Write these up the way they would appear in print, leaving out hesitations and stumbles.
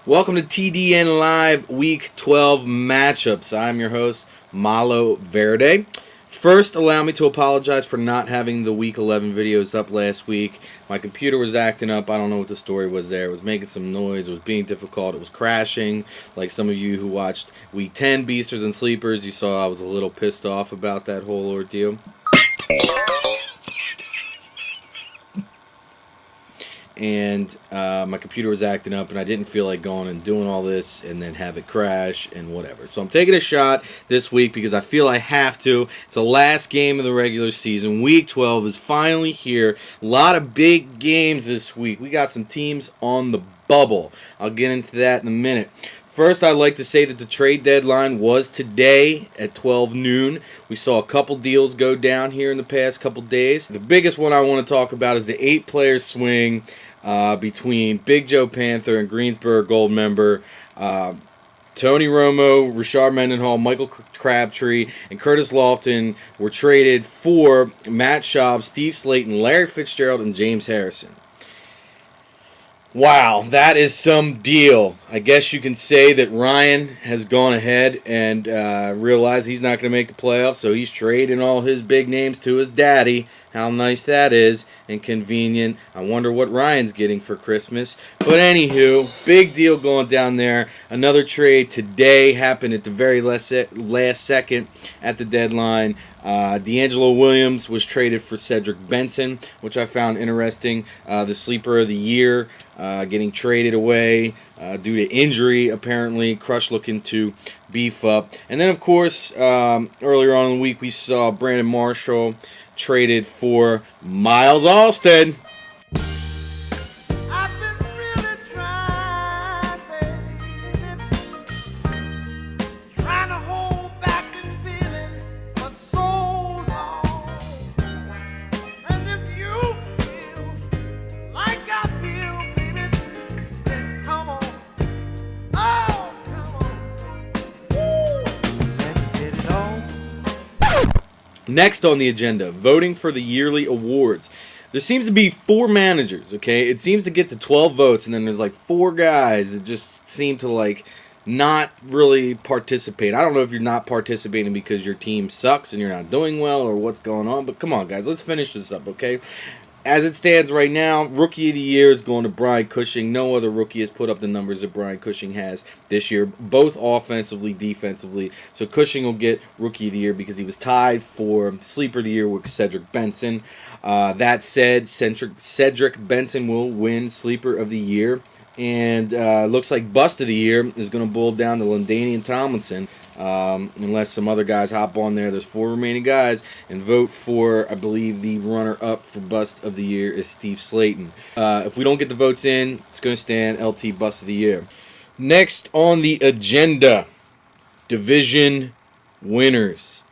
Welcome to TDN Live Week 12 matchups. I'm your host, Malo Verde. First, allow me to apologize for not having the Week 11 videos up last week. My computer was acting up. I don't know what the story was there. It was making some noise. It was being difficult. It was crashing. Like some of you who watched Week 10 Beasters and Sleepers, you saw I was a little pissed off about that whole ordeal. And my computer was acting up, and I didn't feel like going and doing all this and then have it crash and whatever. So I'm taking a shot this week because I feel I have to. It's the last game of the regular season. Week 12 is finally here. A lot of big games this week. We got some teams on the bubble. I'll get into that in a minute. First, I'd like to say that the trade deadline was today at 12 noon. We saw a couple deals go down here in the past couple days. The biggest one I want to talk about is the 8-player swing between Big Joe Panther and Greensburg Goldmember. Tony Romo, Rashard Mendenhall, Michael Crabtree, and Curtis Lofton were traded for Matt Schaub, Steve Slayton, Larry Fitzgerald, and James Harrison. Wow, that is some deal. I guess you can say that Ryan has gone ahead and realized he's not going to make the playoffs, so he's trading all his big names to his daddy. How nice that is and convenient. I wonder what Ryan's getting for Christmas. But anywho, big deal going down there. Another trade today happened at the very last second at the deadline. D'Angelo Williams was traded for Cedric Benson, which I found interesting. The sleeper of the year getting traded away due to injury, apparently. Crush looking to beef up. And then, of course, earlier on in the week, we saw Brandon Marshall traded for Miles Alston. Next on the agenda, voting for the yearly awards. There seems to be 4 managers, okay? It seems to get to 12 votes, and then there's like 4 guys that just seem to like not really participate. I don't know if you're not participating because your team sucks and you're not doing well or what's going on, but come on, guys, let's finish this up, okay? As it stands right now, Rookie of the Year is going to Brian Cushing. No other rookie has put up the numbers that Brian Cushing has this year, both offensively, defensively. So Cushing will get Rookie of the Year because he was tied for Sleeper of the Year with Cedric Benson. That said, Cedric Benson will win Sleeper of the Year. And looks like Bust of the Year is going to boil down to LaDainian Tomlinson. Unless some other guys hop on there. There's 4 remaining guys. And vote for, I believe, the runner-up for Bust of the Year is Steve Slayton. If we don't get the votes in, it's going to stand LT Bust of the Year. Next on the agenda, division winners.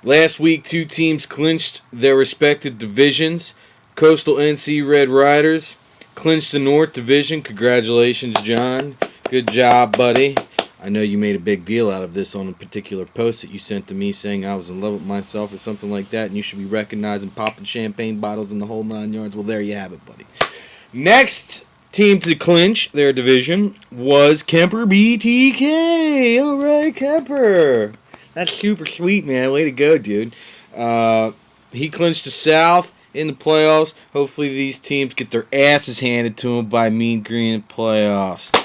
Last week, 2 teams clinched their respective divisions. Coastal NC Red Riders clinched the North Division. Congratulations, John. Good job, buddy. I know you made a big deal out of this on a particular post that you sent to me saying I was in love with myself or something like that, and you should be recognized and popping champagne bottles in the whole 9 yards. Well, there you have it, buddy. Next team to clinch their division was Kemper BTK. All right, Kemper. That's super sweet, man. Way to go, dude. He clinched the South in the playoffs. Hopefully these teams get their asses handed to them by Mean Green playoffs.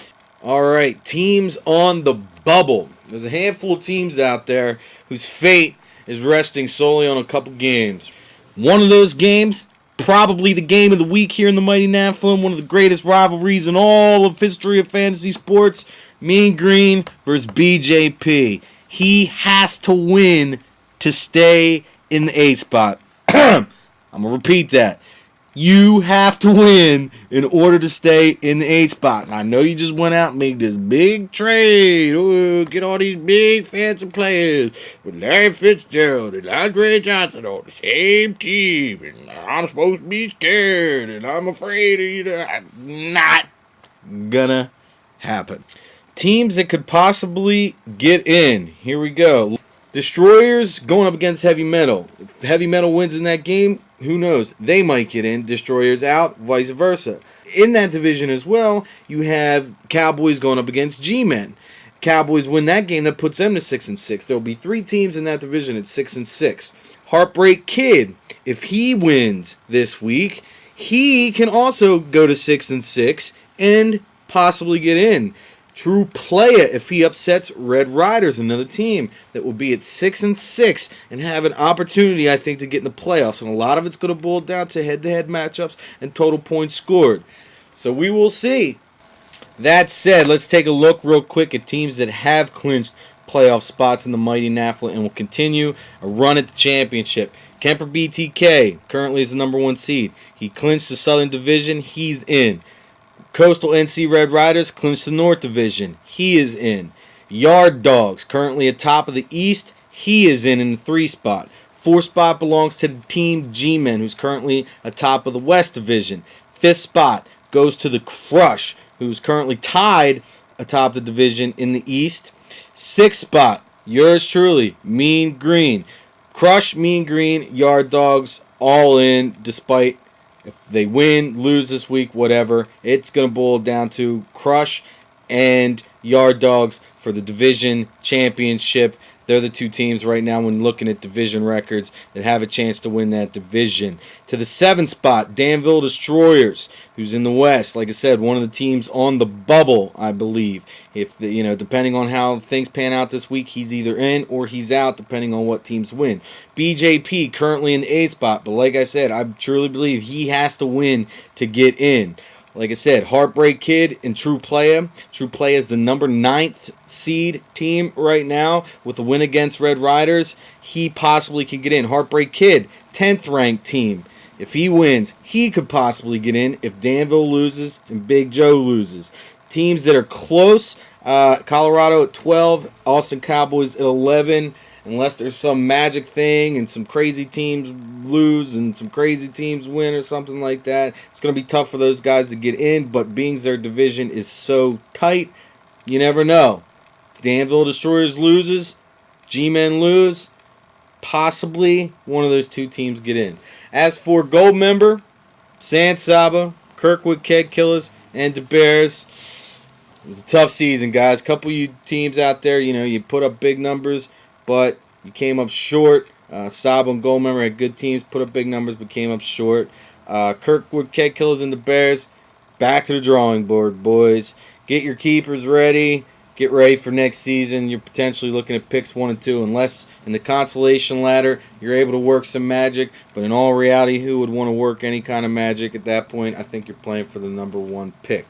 All right, teams on the bubble. There's a handful of teams out there whose fate is resting solely on a couple games. One of those games, probably the game of the week here in the Mighty Naflin, one of the greatest rivalries in all of history of fantasy sports, Mean Green versus BJP. He has to win to stay in the 8 spot. I'm going to repeat that. You have to win in order to stay in the 8 spot. And I know you just went out and made this big trade. Ooh, get all these big fancy players with Larry Fitzgerald and Andre Johnson on the same team. And I'm supposed to be scared. And I'm afraid of you. Not gonna happen. Teams that could possibly get in. Here we go. Destroyers going up against Heavy Metal. If Heavy Metal wins in that game, who knows? They might get in. Destroyers out, vice versa. In that division as well, you have Cowboys going up against G-Men. Cowboys win that game, that puts them to 6-6. There will be 3 teams in that division at 6-6. Heartbreak Kid, if he wins this week, he can also go to 6-6 and possibly get in. True Playa, if he upsets Red Riders, another team that will be at 6-6 and have an opportunity, I think, to get in the playoffs. And a lot of it's going to boil down to head-to-head matchups and total points scored. So we will see. That said, let's take a look real quick at teams that have clinched playoff spots in the mighty NAFLA and will continue a run at the championship. Kemper BTK currently is the number 1 seed. He clinched the Southern Division. He's in. Coastal NC Red Riders clinched the North Division. He is in. Yard Dogs currently atop of the East. He is in the 3 spot. 4 spot belongs to the Team G-Men, who's currently atop of the West Division. 5th spot goes to the Crush, who's currently tied atop the division in the East. 6th spot, yours truly, Mean Green. Crush, Mean Green, Yard Dogs, all in, despite if they win, lose this week, whatever. It's going to boil down to Crush and Yard Dogs for the division championship. They're the 2 teams right now when looking at division records that have a chance to win that division. To the 7th spot, Danville Destroyers, who's in the West. Like I said, one of the teams on the bubble, I believe. If depending on how things pan out this week, he's either in or he's out, depending on what teams win. BJP currently in the 8th spot, but like I said, I truly believe he has to win to get in. Like I said, Heartbreak Kid and True Playa. True Playa is the number 9th seed team right now with a win against Red Riders. He possibly can get in. Heartbreak Kid, 10th ranked team. If he wins, he could possibly get in if Danville loses and Big Joe loses. Teams that are close, Colorado at 12, Austin Cowboys at 11. Unless there's some magic thing and some crazy teams lose and some crazy teams win or something like that, it's going to be tough for those guys to get in. But being their division is so tight, you never know. Danville Destroyers loses, G-Men lose, possibly one of those 2 teams get in. As for Gold Member, San Saba, Kirkwood Keg Killers, and the Bears, it was a tough season, guys. Couple of you teams out there, you put up big numbers, but you came up short. Saba and Gold Member had good teams, put up big numbers, but came up short. Kirkwood Keg Killers and the Bears, back to the drawing board, boys. Get your keepers ready. Get ready for next season. You're potentially looking at picks 1 and 2, unless in the consolation ladder you're able to work some magic. But in all reality, who would want to work any kind of magic at that point? I think you're playing for the number 1 pick.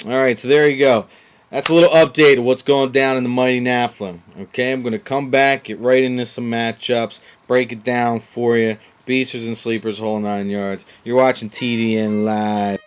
All right, so there you go. That's a little update of what's going down in the mighty NAFLA. Okay, I'm going to come back, get right into some matchups, break it down for you. Beasters and Sleepers, whole 9 yards. You're watching TDN Live.